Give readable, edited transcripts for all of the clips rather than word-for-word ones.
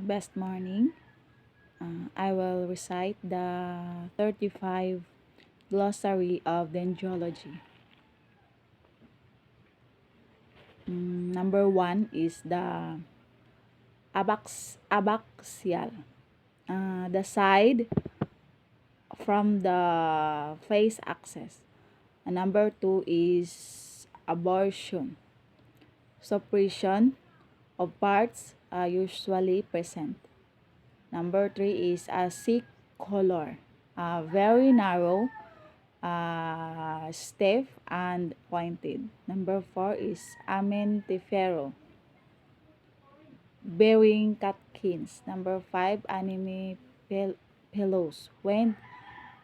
best morning. I will recite the 35 glossary of dendrology. Number 1 is the abaxial. The side from the face axis. Number 2 is abortion. Suppression of parts usually present. Number 3 is color, very narrow, stiff, and pointed. Number 4 is amentifero, bearing catkins. Number 5, anime pillows, when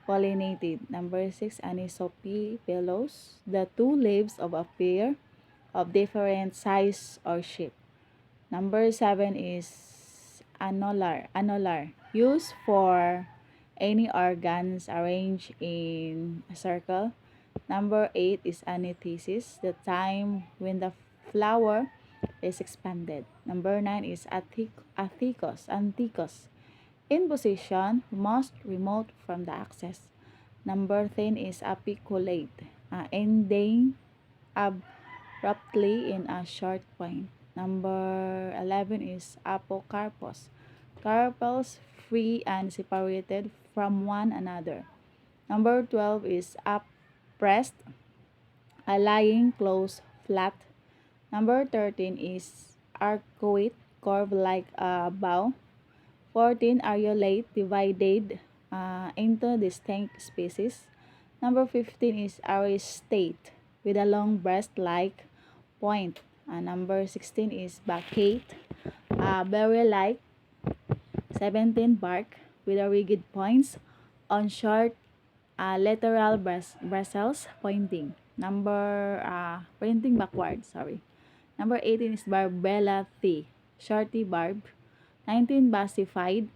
pollinated. Number 6, anisopy pillows, the two leaves of a pear of different size or shape. Number 7 is annular, used for any organs arranged in a circle. Number 8 is anathesis, the time when the flower is expanded. Number 9 is anthikos, in position most remote from the axis. Number 10 is apiculate, ending abruptly in a short point. Number 11 is apocarpos, carpels free and separated from one another. Number 12 is uprest, lying close flat. Number 13 is arcuate, curved like a bow. 14, areolate, divided into distinct species. Number 15 is aristate, with a long breast-like point. Number 16 is baccate, berry-like. 17, bark, with a rigid points on short lateral bristles pointing. Pointing backward, sorry. Number 18 is barbella T, shorty barb. 19, basified,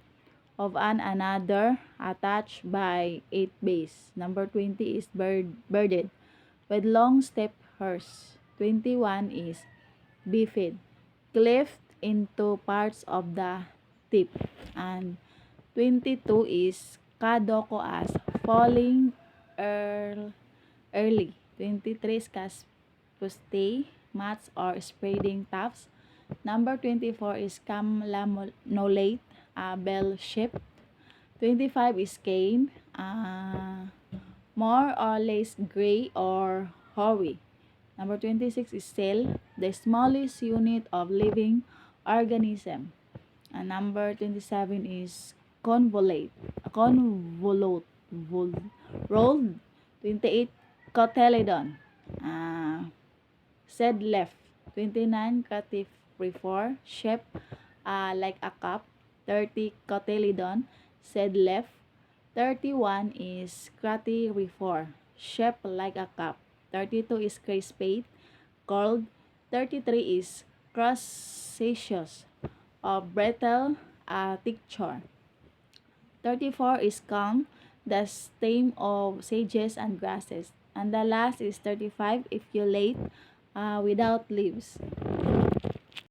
of another attached by 8 base. Number 20 is birded, with long step hairs. 21 is bifid, cleft into parts of the tip. And 22 is caducoas, falling early. 23 is caspustae, mats or spreading tufts. Number 24 is camlanolate, bell-shaped. 25 is cane, more or less gray or hoary. Number 26 is cell, the smallest unit of living organism. And number 27 is convolute, rolled. 28, cotyledon, said left. 29, catiform, shape like a cup. 30, cotyledon, said left. 31 is crateriform, shaped like a cup. 32 is crispate, curled. 33 is crustaceous, brittle texture. 34 is calm, the stem of sages and grasses. And the last is 35, effullate, without leaves.